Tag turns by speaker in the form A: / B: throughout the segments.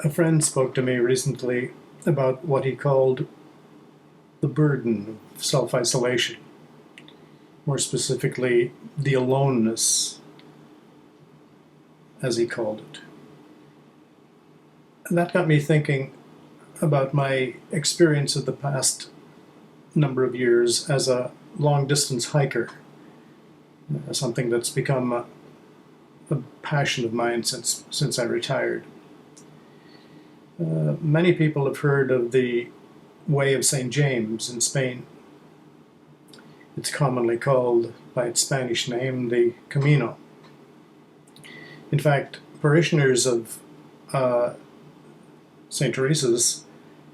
A: A friend spoke to me recently about what he called the burden of self-isolation, more specifically, the aloneness, as he called it. And that got me thinking about my experience of the past number of years as a long-distance hiker, something that's become a passion of mine since I retired. Many people have heard of the Way of St. James in Spain. It's commonly called by its Spanish name, the Camino. In fact, parishioners of St. Teresa's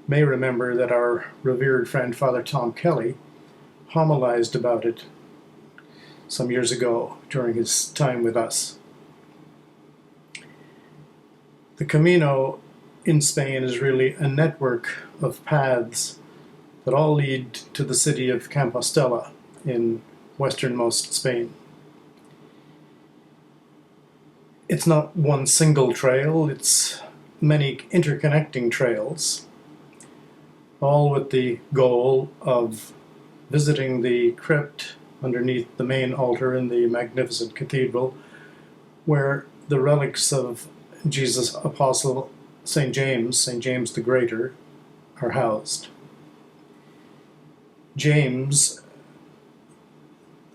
A: may remember that our revered friend Father Tom Kelly homilized about it some years ago during his time with us. The Camino in Spain is really a network of paths that all lead to the city of Compostela in westernmost Spain. It's not one single trail, it's many interconnecting trails, all with the goal of visiting the crypt underneath the main altar in the magnificent cathedral, where the relics of Jesus' apostle St. James the Greater, are housed. James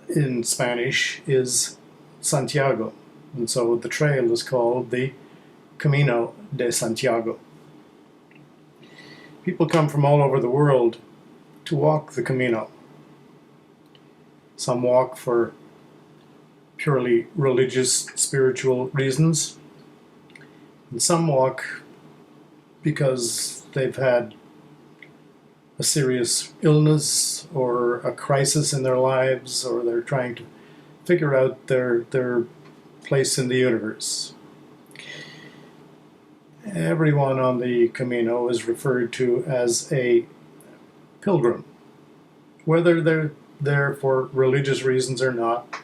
A: in Spanish is Santiago, and so the trail is called the Camino de Santiago. People come from all over the world to walk the Camino. Some walk for purely religious, spiritual reasons, and some walk because they've had a serious illness or a crisis in their lives, or they're trying to figure out their place in the universe. Everyone on the Camino is referred to as a pilgrim, whether they're there for religious reasons or not.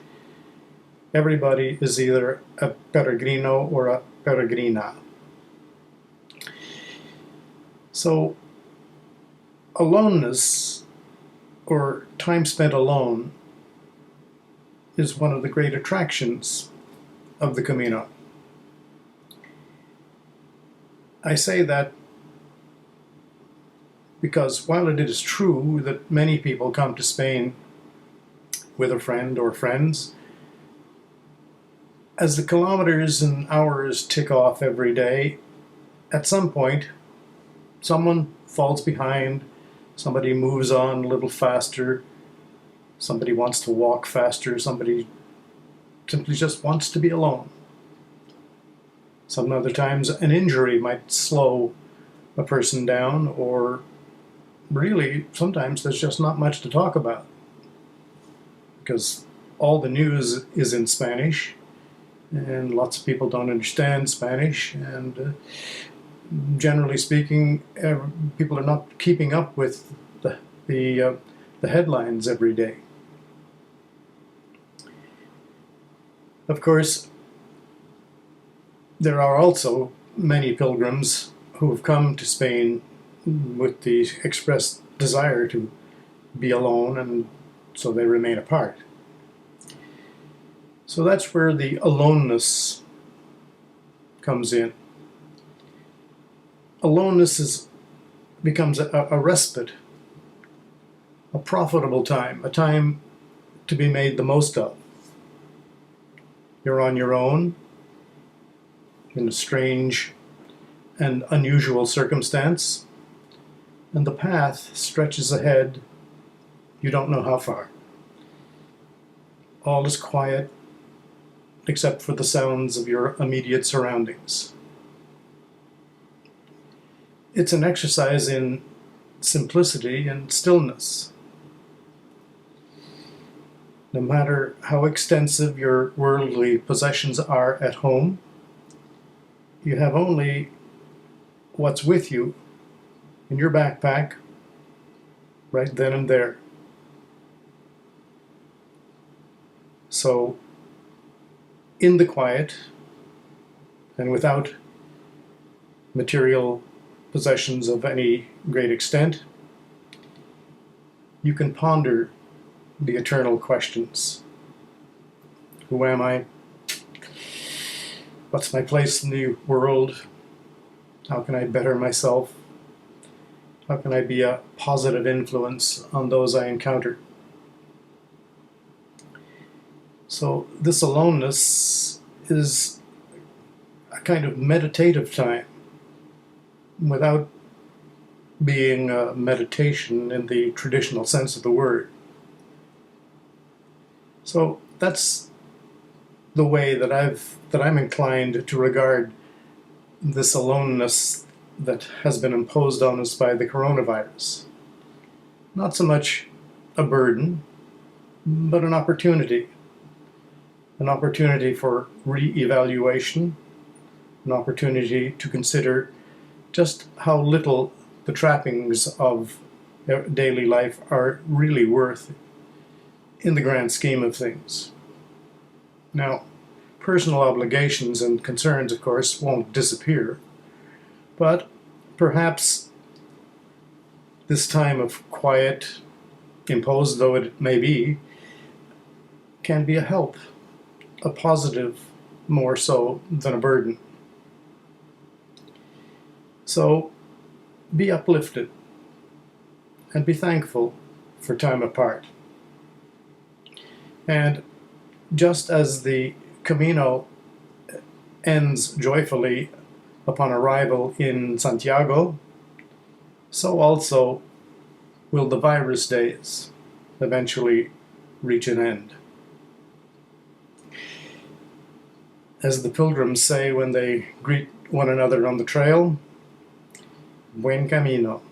A: Everybody is either a peregrino or a peregrina. So, aloneness, or time spent alone, is one of the great attractions of the Camino. I say that because while it is true that many people come to Spain with a friend or friends, as the kilometers and hours tick off every day, at some point, someone falls behind, somebody moves on a little faster, somebody wants to walk faster, somebody simply just wants to be alone. Some other times an injury might slow a person down, or really sometimes there's just not much to talk about because all the news is in Spanish and lots of people don't understand Spanish, and generally speaking, people are not keeping up with the headlines every day. Of course, there are also many pilgrims who have come to Spain with the express desire to be alone, and so they remain apart. So that's where the aloneness comes in. Aloneness becomes a respite, a profitable time, a time to be made the most of. You're on your own, in a strange and unusual circumstance, and the path stretches ahead, you don't know how far. All is quiet, except for the sounds of your immediate surroundings. It's an exercise in simplicity and stillness. No matter how extensive your worldly possessions are at home, you have only what's with you in your backpack right then and there. So, in the quiet and without material possessions of any great extent, you can ponder the eternal questions. Who am I? What's my place in the world? How can I better myself? How can I be a positive influence on those I encounter? So this aloneness is a kind of meditative time without being a meditation in the traditional sense of the word. So that's the way that I'm inclined to regard this aloneness that has been imposed on us by the coronavirus. Not so much a burden, but an opportunity. An opportunity for re-evaluation, an opportunity to consider just how little the trappings of daily life are really worth in the grand scheme of things. Now, personal obligations and concerns, of course, won't disappear, but perhaps this time of quiet, imposed though it may be, can be a help, a positive more so than a burden. So be uplifted and be thankful for time apart. And just as the Camino ends joyfully upon arrival in Santiago, so also will the virus days eventually reach an end. As the pilgrims say when they greet one another on the trail, Buen camino.